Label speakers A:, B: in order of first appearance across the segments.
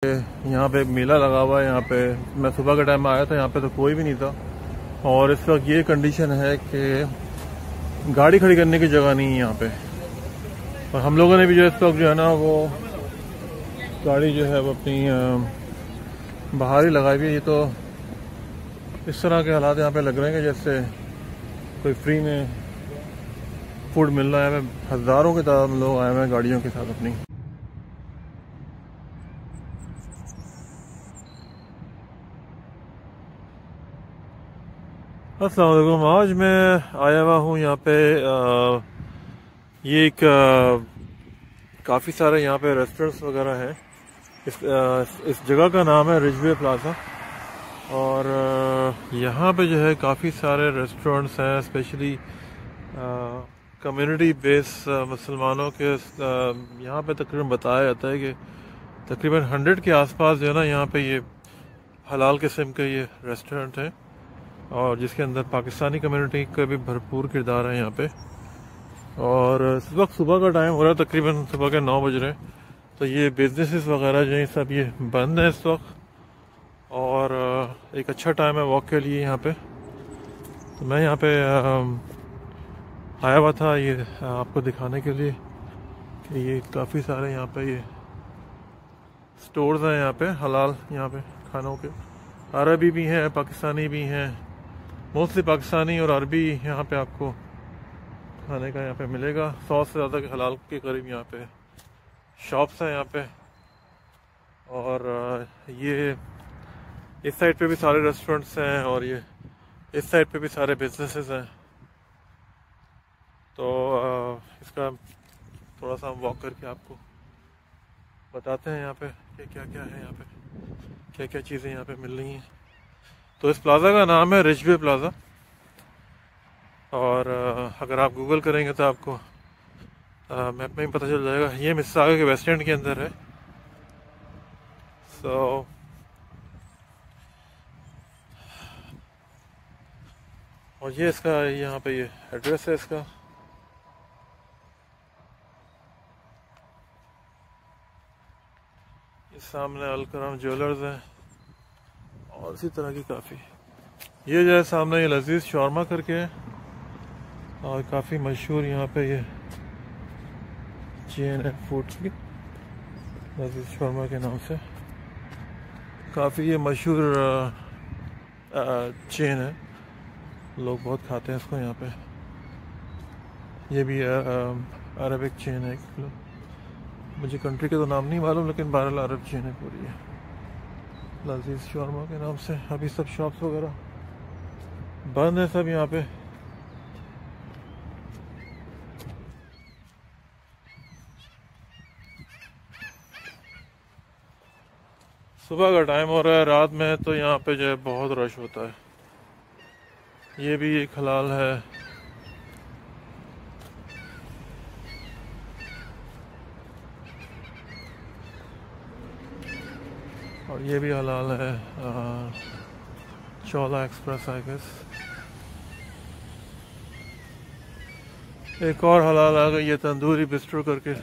A: यहाँ पे एक मेला लगा हुआ है। यहाँ पे मैं सुबह के टाइम में आया था, यहाँ पे तो कोई भी नहीं था। और इस वक्त ये कंडीशन है कि गाड़ी खड़ी करने की जगह नहीं है यहाँ पे। और हम लोगों ने भी जो इस वक्त जो है ना वो गाड़ी जो है वो अपनी बाहर ही लगाई हुई है। ये तो इस तरह के हालात यहाँ पे लग रहे हैं कि जैसे कोई फ्री में फूड मिल रहा है। हज़ारों की तादाद में लोग आए हुए हैं गाड़ियों के साथ अपनी। अस्सलाम वालेकुम। आज मैं आया हुआ हूँ यहाँ पे ये एक काफ़ी सारे यहाँ पे रेस्टोरेंट्स वगैरह हैं। इस जगह का नाम है रिजवे प्लाजा। और यहाँ पे जो है काफ़ी सारे रेस्टोरेंट्स हैं, स्पेशली कम्युनिटी बेस मुसलमानों के। यहाँ पे तकरीबन बताया जाता है कि तकरीबन 100 के आसपास जो है ना यहाँ पे ये हलाल किस्म के ये रेस्टोरेंट हैं, और जिसके अंदर पाकिस्तानी कम्युनिटी का भी भरपूर किरदार है यहाँ पे। और इस वक्त सुबह का टाइम हो रहा है, तकरीबन सुबह के 9 बज रहे हैं। तो ये बिजनेसेस वगैरह जो है सब ये बंद है इस वक्त। और एक अच्छा टाइम है वॉक के लिए यहाँ पे। तो मैं यहाँ पे आया हुआ था ये आपको दिखाने के लिए कि ये काफ़ी सारे यहाँ पे ये स्टोर्स हैं यहाँ पे हलाल, यहाँ पे खानों के। अरबी भी हैं, पाकिस्तानी भी हैं, मोस्टली पाकिस्तानी और अरबी यहाँ पे आपको खाने का यहाँ पे मिलेगा। 100 से ज़्यादा के हलाल के करीब यहाँ पे शॉप्स हैं यहाँ पे। और ये इस साइड पे भी सारे रेस्टोरेंट्स हैं, और ये इस साइड पे भी सारे बिजनेसेस हैं। तो इसका थोड़ा सा हम वॉक करके आपको बताते हैं यहाँ पे कि क्या क्या है, यहाँ पे क्या क्या चीज़ें यहाँ पे मिल रही हैं। तो इस प्लाजा का नाम है रिजवे प्लाजा। और अगर आप गूगल करेंगे तो आपको मैप में ही पता चल जाएगा। ये मिस्सागा के वेस्ट एंड के अंदर है। सो और ये इसका यहाँ पे ये एड्रेस है इसका। ये सामने अलकरम ज्वेलर्स है और इसी तरह की काफ़ी। ये जो है सामने ये लजीज शौरमा करके है, और काफ़ी मशहूर यहाँ पे ये चेन है फूड्स की, लजीज शौरमा के नाम से। काफ़ी ये मशहूर चेन है, लोग बहुत खाते हैं इसको यहाँ पे। ये भी अरबिक चेन है। मुझे कंट्री के तो नाम नहीं मालूम, लेकिन बहरहाल अरब चेन है पूरी है, लजीज शौरमा के नाम से। अभी सब शॉप्स वगैरह बंद है सब यहाँ पे। सुबह का टाइम हो रहा है, रात में तो यहाँ पे जो है बहुत रश होता है। ये भी एक हलाल है। और ये भी हलाल है, चौला एक्सप्रेस आई गेस। एक और हलाल आ गई, ये तंदूरी बिस्ट्रो करके।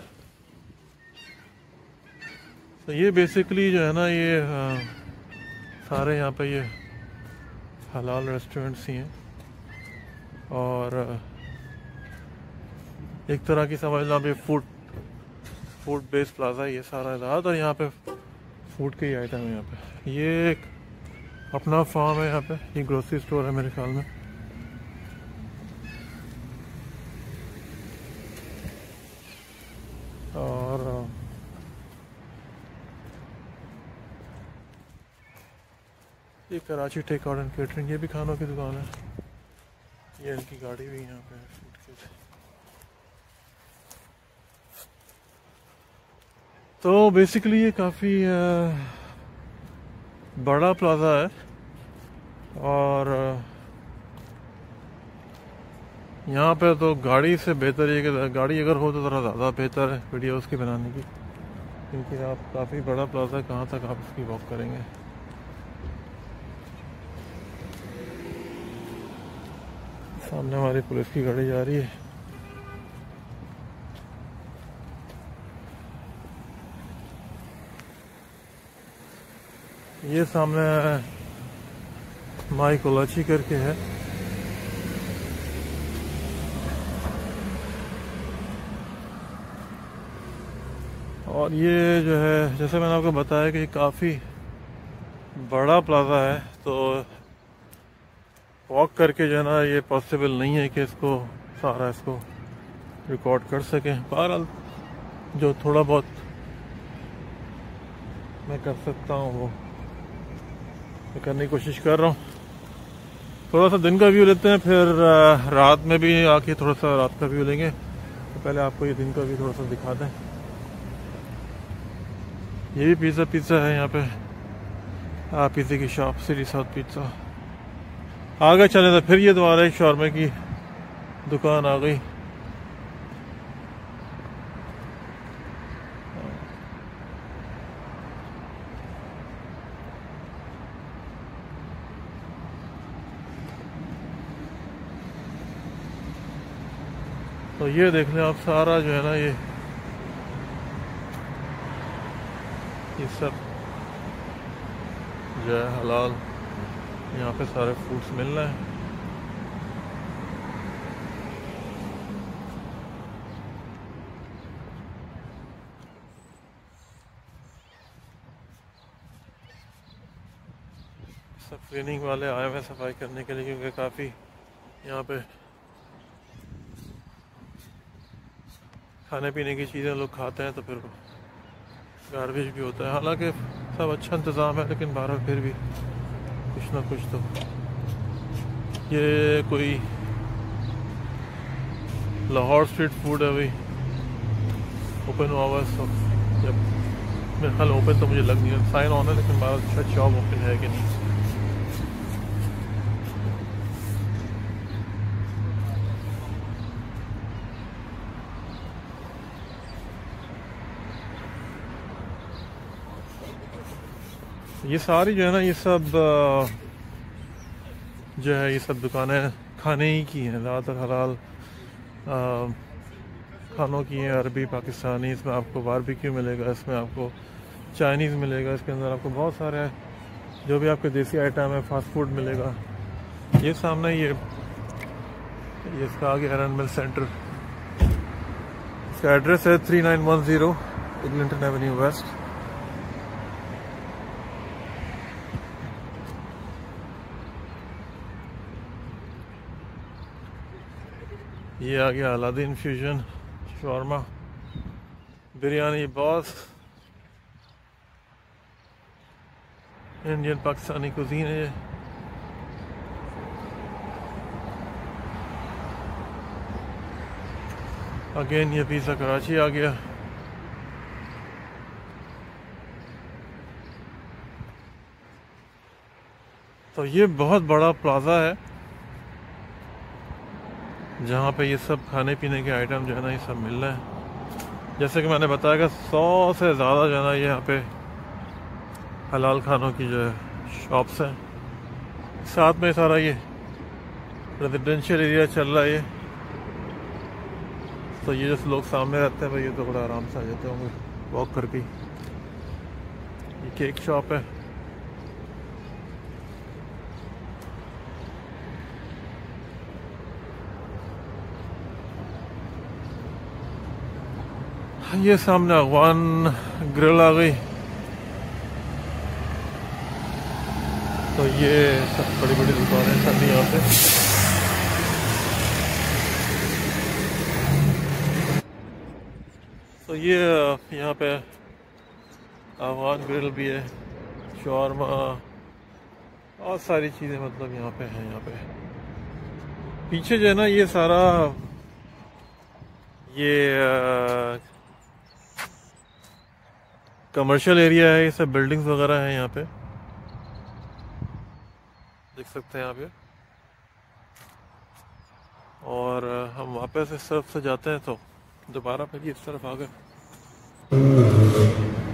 A: तो ये बेसिकली जो है ना ये सारे यहाँ पे ये हलाल रेस्टोरेंट्स ही हैं। और एक तरह की समझ लो भी फूड बेस्ड प्लाजा है ये सारा इलाका। और यहाँ पे फूड के ही आइटम है यहाँ पे। ये एक अपना फार्म है यहाँ पे, ये ग्रोसरी स्टोर है मेरे ख्याल में। और ये Karachi take out and catering, ये भी खानों की दुकान है। ये इनकी गाड़ी भी यहाँ पे है फूड की। तो बेसिकली ये काफ़ी बड़ा प्लाजा है। और यहाँ पे तो गाड़ी से बेहतर है कि गाड़ी अगर हो तो ज़रा ज़्यादा बेहतर है वीडियो उसकी बनाने की, क्योंकि आप काफ़ी बड़ा प्लाजा, कहाँ तक आप इसकी वॉक करेंगे। सामने हमारी पुलिस की गाड़ी जा रही है। ये सामने माई कोलाची करके है। और ये जो है, जैसे मैंने आपको बताया कि काफ़ी बड़ा प्लाजा है, तो वॉक करके जो है ना ये पॉसिबल नहीं है कि इसको सारा इसको रिकॉर्ड कर सकें। बहरहाल जो थोड़ा बहुत मैं कर सकता हूँ वो मैं करने की कोशिश कर रहा हूँ। थोड़ा सा दिन का व्यू लेते हैं, फिर रात में भी आके थोड़ा सा रात का व्यू लेंगे। तो पहले आपको ये दिन का व्यू थोड़ा सा दिखा दें। ये भी पिज़्ज़ा है यहाँ पे, पिज़्ज़े की शॉप, सिटी साउथ पिज़्ज़ा। आगे चले तो फिर ये दोबारा एक शॉर्मे की दुकान आ गई। तो ये देख लें आप, सारा जो है ना ये सब जो है हलाल, यहाँ पे सारे फूड्स मिल रहे हैं। सब क्लीनिंग वाले आए हुए सफाई करने के लिए, क्योंकि काफ़ी यहाँ पे खाने पीने की चीज़ें लोग खाते हैं, तो फिर गार्बेज भी होता है। हालांकि सब अच्छा इंतज़ाम है, लेकिन बाहर फिर भी कुछ ना कुछ तो। ये कोई लाहौर स्ट्रीट फूड है भाई, ओपन हुआ सब। जब मेरे ख्याल ओपन तो मुझे लग नहीं है, साइन ऑन है, लेकिन बाहर शायद शॉप ओपन है कि नहीं। ये सारी जो है ना, ये सब जो है ये सब दुकानें खाने ही की हैं, ज़्यादातर हलाल खानों की हैं, अरबी पाकिस्तानी। इसमें आपको बारबेक्यू मिलेगा, इसमें आपको चाइनीज़ मिलेगा, इसके अंदर आपको बहुत सारे जो भी आपके देसी आइटम है, फास्ट फूड मिलेगा। ये सामने ये इसका आगे एरन मिल सेंटर, इसका एड्रेस है 3910 इग्लिंटन एवेन्यू वेस्ट। ये आ गया Aladdin fusion shawarma biryani boss, Indian Pakistani cuisine है। अगेन ये पिज़्ज़ा कराची आ गया। तो ये बहुत बड़ा प्लाजा है जहाँ पे ये सब खाने पीने के आइटम जो है ना ये सब मिल रहे हैं। जैसे कि मैंने बताया कि 100 से ज़्यादा जो है ना ये यहाँ पे हलाल खानों की जो है शॉप्स हैं। साथ में सारा ये रेजिडेंशियल एरिया चल रहा है ये। तो ये जो लोग सामने रहते हैं भाई, ये तो बड़ा आराम से आ जाते होंगे वॉक करके। ये केक शॉप है। ये सामने अफगान ग्रिल आ गई। तो ये सब बड़ी बड़ी दुकानें सब यहाँ पे। तो ये यहाँ पे अफगान ग्रिल भी है, शॉर्मा और सारी चीज़ें मतलब यहाँ पे हैं। यहाँ पे पीछे जो है ना ये सारा ये कमर्शियल एरिया है, ये सब बिल्डिंग्स वगैरह हैं यहाँ पे, देख सकते हैं यहाँ पे। और हम वापस इस तरफ से जाते हैं तो दोबारा फिर इस तरफ आ गए।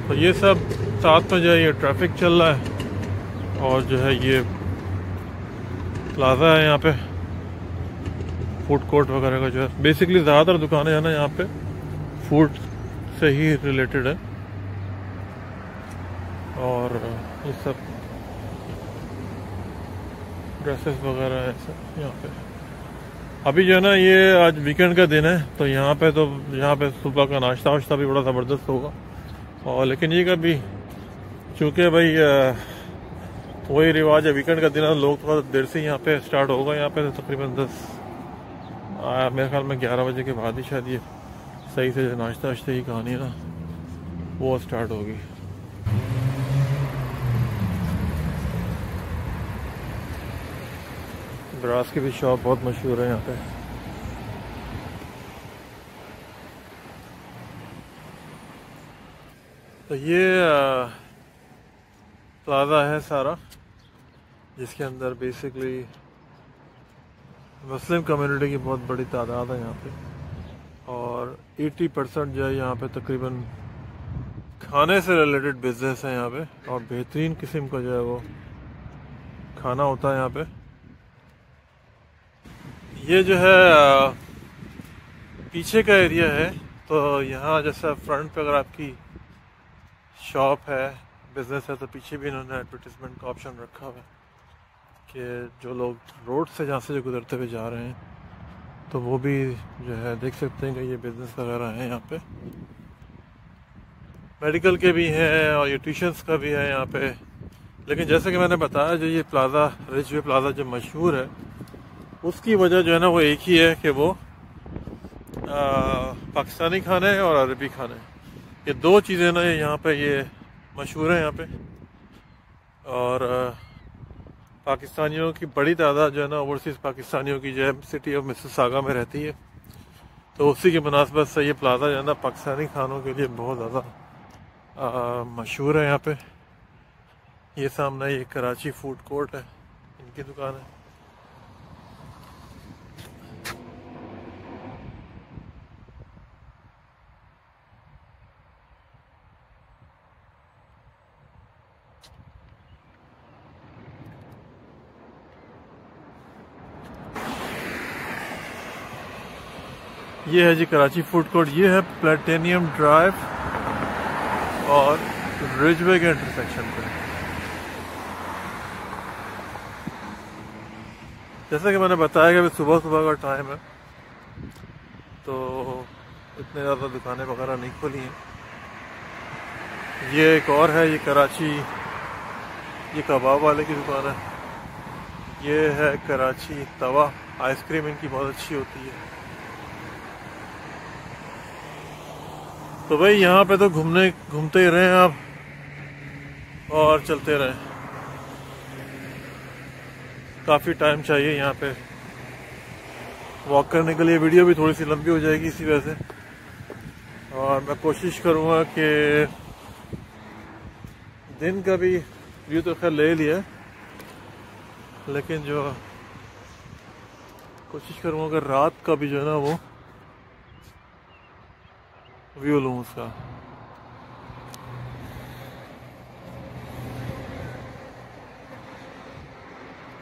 A: तो ये सब साथ में जो है ये ट्रैफिक चल रहा है, और जो है ये प्लाजा है यहाँ पे, फूड कोर्ट वगैरह का जो है। बेसिकली ज़्यादातर दुकानें हैं ना यहाँ पे फूड से ही रिलेटेड है। और ये सब ड्रेसेस वगैरह है सब यहाँ पे। अभी जो है ना ये आज वीकेंड का दिन है, तो यहाँ पे सुबह का नाश्ता वाश्ता भी बड़ा ज़बरदस्त होगा। और लेकिन ये कभी चूँकि भाई वही रिवाज है, वीकेंड का दिन है, लोग थोड़ा देर से यहाँ पे स्टार्ट होगा। यहाँ पे तो तकरीबन 10 मेरे ख्याल में 11 बजे के बाद ही शायद ये सही से नाश्ता वाश्ते की कहानी है ना वो स्टार्ट होगी। ब्रास की भी शॉप बहुत मशहूर है यहाँ पे। तो ये प्लाजा है सारा, जिसके अंदर बेसिकली मुस्लिम कम्युनिटी की बहुत बड़ी तादाद है यहाँ पे। और 80% जो है यहाँ पे तकरीबन खाने से रिलेटेड बिजनेस है यहाँ पे, और बेहतरीन किस्म का जो है वो खाना होता है यहाँ पे। ये जो है पीछे का एरिया है, तो यहाँ जैसा फ्रंट पे अगर आपकी शॉप है, बिजनेस है, तो पीछे भी इन्होंने एडवर्टीजमेंट का ऑप्शन रखा हुआ है कि जो लोग रोड से जहाँ से जो गुजरते हुए जा रहे हैं तो वो भी जो है देख सकते हैं कि ये बिजनेस वगैरह है यहाँ पे। मेडिकल के भी हैं और ये ट्यूशन्स का भी है यहाँ पे। लेकिन जैसे कि मैंने बताया, जो ये प्लाजा, रिच वे प्लाजा जो मशहूर है, उसकी वजह जो है ना वो एक ही है कि वो पाकिस्तानी खाने और अरबी खाने, ये दो चीज़ें ना यहाँ पे ये मशहूर है यहाँ पे। और पाकिस्तानियों की बड़ी तादाद जो है ना ओवरसीज़ पाकिस्तानियों की जो है सिटी ऑफ मिसिसागा में रहती है, तो उसी की मुनासबत से ये प्लाजा जो है ना पाकिस्तानी खानों के लिए बहुत ज़्यादा मशहूर है यहाँ पे। ये सामने ये कराची फूड कोर्ट है, इनकी दुकान है। ये है जी कराची फूड कोर्ट। ये है प्लेटिनियम ड्राइव और रिजवे के इंटरसेक्शन पे। जैसा कि मैंने बताया कि अभी सुबह सुबह का टाइम है, तो इतने ज़्यादा दुकानें वगैरह नहीं खुली हैं। ये एक और है, ये कराची, ये कबाब वाले की दुकान है। ये है कराची तवा, आइसक्रीम इनकी बहुत अच्छी होती है। तो भाई यहाँ पे तो घूमते ही रहें आप और चलते रहें। काफ़ी टाइम चाहिए यहाँ पे वॉक करने के लिए। वीडियो भी थोड़ी सी लंबी हो जाएगी इसी वजह से, और मैं कोशिश करूँगा कि दिन का भी व्यू तो खैर ले लिया, लेकिन जो कोशिश करूँगा कि रात का भी जो है ना वो व्यू लूँ उसका।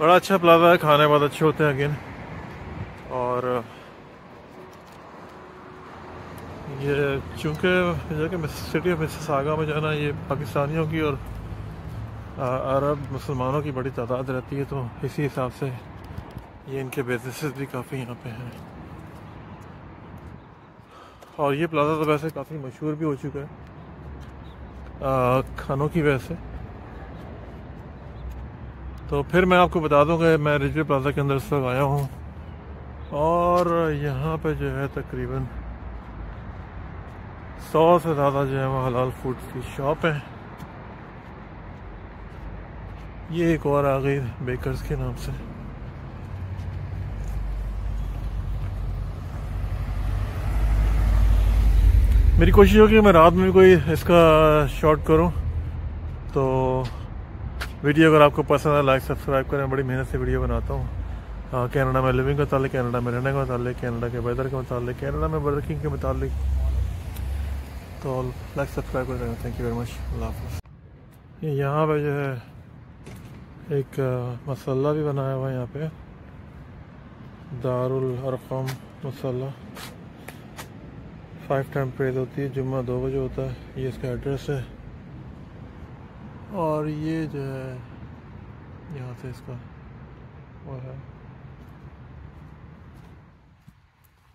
A: बड़ा अच्छा प्लाजा है, खाने बहुत अच्छे होते हैं अगेन। और ये चूँकि जगह सिटी ऑफ मिसिसागा में जो है ना ये पाकिस्तानियों की और अरब मुसलमानों की बड़ी तादाद रहती है, तो इसी हिसाब से ये इनके बिजनेसेस भी काफ़ी यहाँ पे हैं। और ये प्लाजा तो वैसे काफ़ी मशहूर भी हो चुका है खानों की वजह से। तो फिर मैं आपको बता दूं कि मैं रिजवे प्लाजा के अंदर इस वक्त आया हूँ, और यहाँ पे जो है तकरीबन 100 से ज़्यादा जो है वो हलाल फूड की शॉप है। ये एक और आ गई बेकर्स के नाम से। मेरी कोशिश होगी कि मैं रात में भी कोई इसका शॉट करूं। तो वीडियो अगर आपको पसंद है लाइक सब्सक्राइब करें। बड़ी मेहनत से वीडियो बनाता हूँ कनाडा में लिविंग के मुतालिक, कनाडा में रहने के मुतालिक, कनाडा के वेदर के मुतालिक, कनाडा में वर्किंग के मुतालिक। तो लाइक सब्सक्राइब करें। Thank you very much. अल्लाह हाफ़िज़। यहाँ पे जो है एक मसल्ला भी बनाया हुआ है यहाँ पे, दारुल अरक़म मसल्ला। 5 टाइम प्रेज होती है, जुम्मा 2 बजे होता है। ये इसका एड्रेस है। और ये जो है यहाँ से इसका वो है,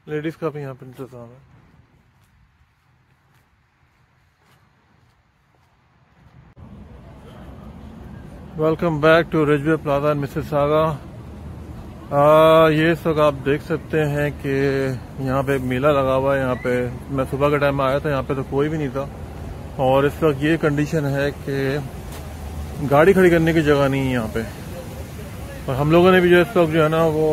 A: लेडीज़ का भी यहाँ पे इंतज़ाम है। Welcome back to Ridgeway Plaza in Mississauga. ये सब आप देख सकते हैं कि यहाँ पे मेला लगा हुआ है। यहाँ पे मैं सुबह के टाइम में आया था, यहाँ पे तो कोई भी नहीं था। और इस वक्त ये कंडीशन है कि गाड़ी खड़ी करने की जगह नहीं है यहाँ पे। और हम लोगों ने भी जो इस वक्त जो है ना वो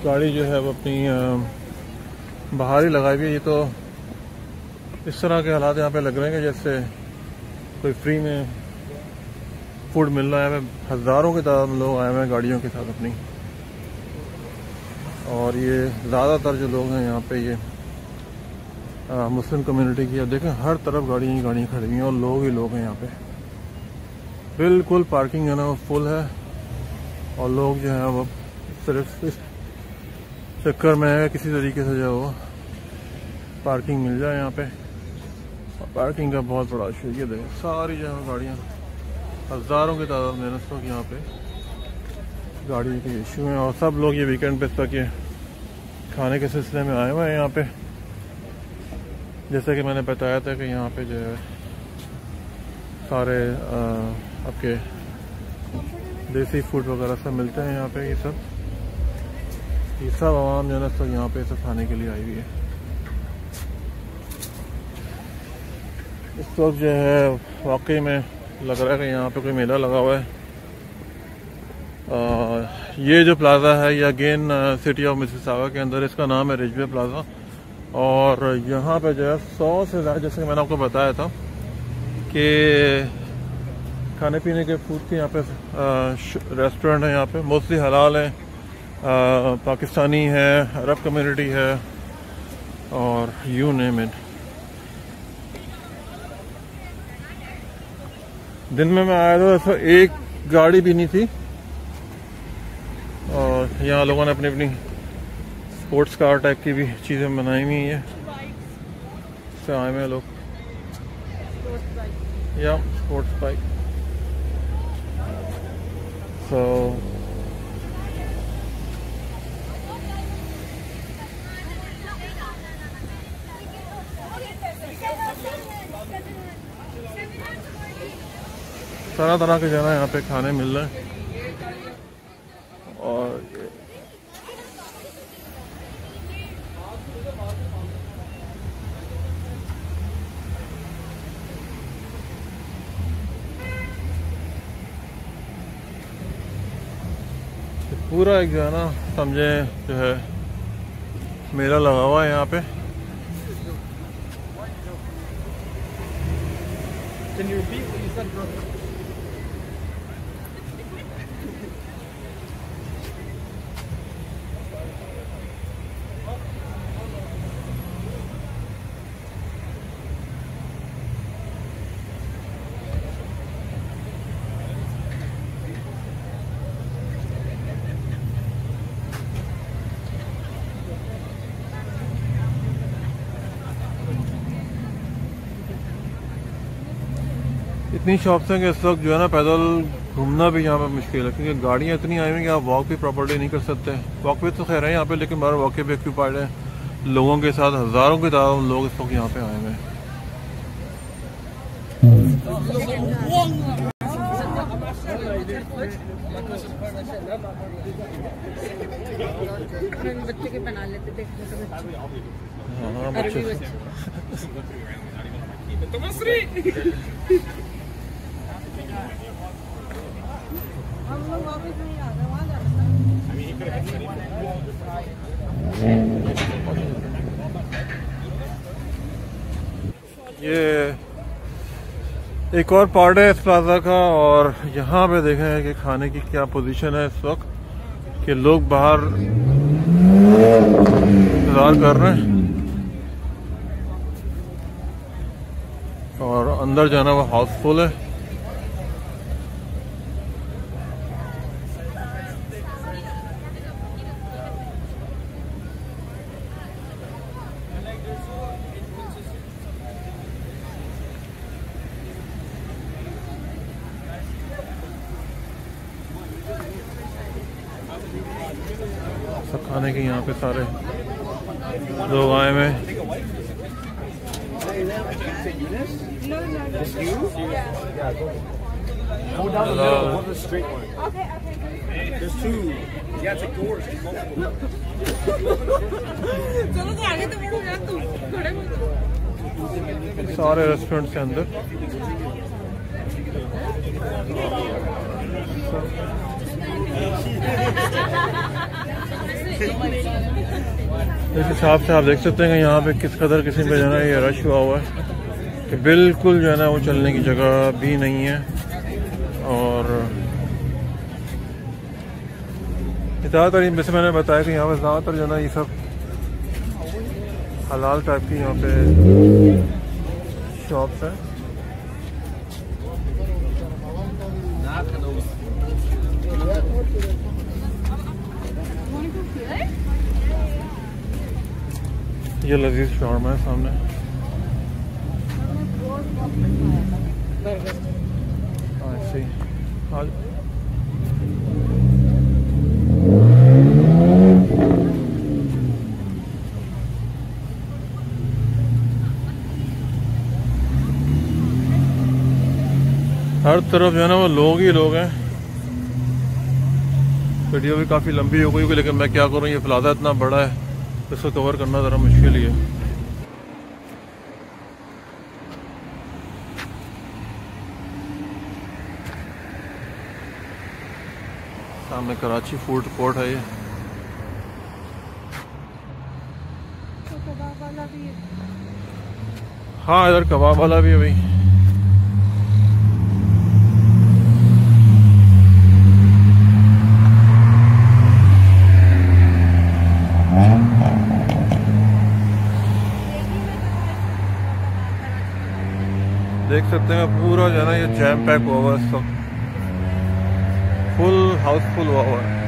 A: गाड़ी जो है वो अपनी बाहर ही लगाई हुई है। ये तो इस तरह के हालात यहाँ पे लग रहे हैं कि जैसे कोई फ्री में फूड मिल रहा है। हज़ारों की तादाद में लोग आए हुए हैं गाड़ियों के साथ अपनी। और ये ज़्यादातर जो लोग हैं यहाँ पे ये मुस्लिम कम्युनिटी की। अब देखें हर तरफ गाड़ियाँ खड़ी हुई हैं और लोग ही लोग हैं यहाँ पे। बिल्कुल पार्किंग है ना वो फुल है और लोग जो है वो सिर्फ इस चक्कर में है किसी तरीके से जो वो पार्किंग मिल जाए यहाँ पे। और पार्किंग का बहुत बड़ा इशू ये देखें, सारी जो है गाड़ियाँ हज़ारों की तादाद में इस वक्त यहाँ पे गाड़ी के इशू हैं। और सब लोग ये वीकेंड पे इस वक्त ये खाने के सिलसिले में आए हुए हैं यहाँ पे। जैसे कि मैंने बताया था कि यहाँ पे जो है सारे आपके देसी फूड वगैरह सब मिलते हैं यहाँ पे। ये सब आवाम जो है ना सब यहाँ पे सब खाने के लिए आई हुई है। इस वक्त जो है वाकई में लग रहा है कि यहाँ पे कोई मेला लगा हुआ है। ये जो प्लाज़ा है ये अगेन सिटी ऑफ मिसिसागा के अंदर, इसका नाम है रिजवे प्लाज़ा। और यहाँ पे जो है 100 से ज़्यादा, जैसे मैंने आपको बताया था कि खाने पीने के फूड के यहाँ पे रेस्टोरेंट है। यहाँ पे मोस्टली हलाल है, पाकिस्तानी है, अरब कम्युनिटी है और यू नेम इट। दिन में मैं आया था तो एक गाड़ी भी नहीं थी। और यहाँ लोगों ने अपनी अपनी स्पोर्ट्स कार टाइप की भी चीज़ें बनाई हुई हैं। इससे आए हुए लोग या स्पोर्ट्स बाइक। सो तरह तरह के जो है यहाँ पे खाने मिल रहे हैं। और पूरा एक जो है ना समझे जो है मेला लगा हुआ है यहाँ पे। इतनी शॉप्स हैं कि इस वक्त जो है ना पैदल घूमना भी यहाँ पे मुश्किल है, क्योंकि गाड़ियाँ इतनी आई हुई कि आप वॉक भी प्रॉपर्ली नहीं कर सकते। वॉक पे तो खैर है यहाँ पे, लेकिन बाहर वॉक भी ऑक्यूपाइड है लोगों के साथ। हज़ारों की तादाद में लोग इस वक्त यहाँ पे आए हुए हैं।
B: बच्चे के बना लेते थे।
A: हाँ बच्चे ये एक और पार्ट है इस प्लाजा का। और यहाँ पे देखें कि खाने की क्या पोजीशन है इस वक्त, कि लोग बाहर इंतजार कर रहे हैं और अंदर जाना वो हाउसफुल है। खाने के यहाँ पे सारे लोग आए हुए हैं। सारे रेस्टोरेंट के अंदर इस हिसाब से आप देख सकते हैं कि यहाँ पे किस कदर किसी पे जो है ये रश हुआ है कि बिल्कुल जो है ना वो चलने की जगह भी नहीं है। और ज़्यादातर जैसे मैंने बताया कि यहाँ पर ज़्यादातर जो है ना ये सब हलाल टाइप की यहाँ पे शॉप्स हैं। ये लजीज शॉर्मा है सामने। ऐसे हर तरफ जो है ना वो लोग ही लोग हैं। वीडियो भी काफ़ी लंबी हो गई होगी, लेकिन मैं क्या करूँ, ये प्लाजा इतना बड़ा है इसको कवर करना ज़रा मुश्किल ही है। सामने कराची फूड कोर्ट है ये।
B: तो कबाब वाला भी है।
A: हाँ, इधर कबाब वाला भी है भाई। देख सकते हैं पूरा जो है ना ये जैम पैक हुआ हुआ है, सब फुल हाउसफुल हुआ हुआ है।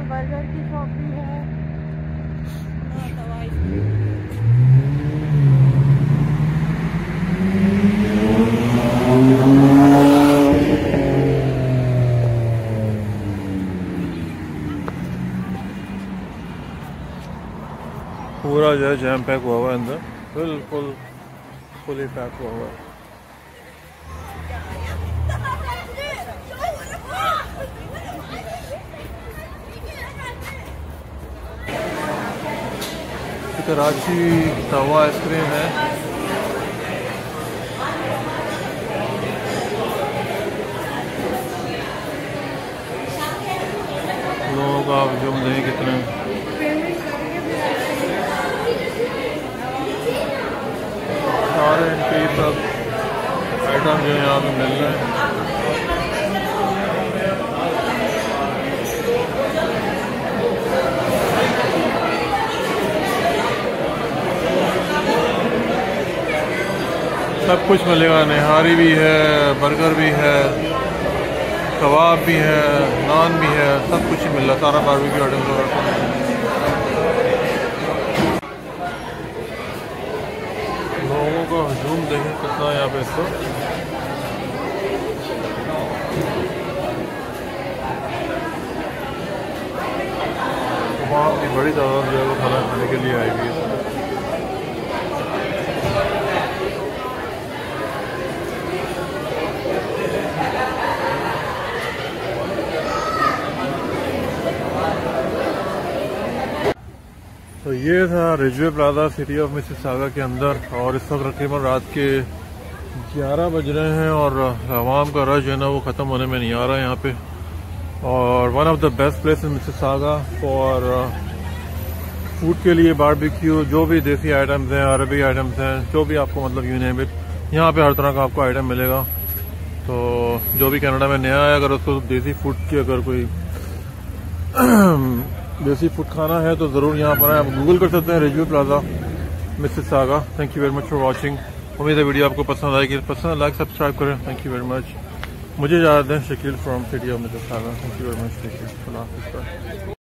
B: बर्गर की शॉप भी है।
A: पूरा जो है जैम पैक हुआ हुआ है अंदर, बिल्कुल फुली पैक हुआ हुआ है। कराची तवा आइसक्रीम है। लोग आप जो दें कितने सारे इनके सब आइटम जो यहाँ पे मिल रहे हैं। सब कुछ मिलेगा, निहारी भी है, बर्गर भी है, कबाब भी है, नान भी है, सब कुछ ही मिल रहा है, सारा बारबेक्यू आइटम वगैरह। लोगों का हजूम देखें कितना यहाँ पे इसको। वहाँ की बड़ी तादाद जो है वो खाना खाने के लिए आई हुई है। तो ये था Ridgeway plaza city of Mississauga के अंदर, और इस वक्त तकरीबन रात के 11 बज रहे हैं और आवाम का रश जो है ना वो ख़त्म होने में नहीं आ रहा है यहाँ पे। और one of the best place in Mississauga for food के लिए, बारबेक्यू, जो भी देसी आइटम्स हैं, अरबी आइटम्स हैं, जो भी आपको मतलब यू नेम इट, यहाँ पे हर तरह का आपको आइटम मिलेगा। तो जो भी कनाडा में नया है, अगर उसको देसी फूड की अगर कोई देसी फूड खाना है तो ज़रूर यहाँ पर आए। आप गूगल कर सकते हैं Ridgeway plaza Mississauga. Thank you very much for watching. उम्मीद है वीडियो आपको पसंद आएगी। पसंद लाइक सब्सक्राइब करें। Thank you very much. मुझे याद है Shakeel from city of Mississauga. Thank you very much.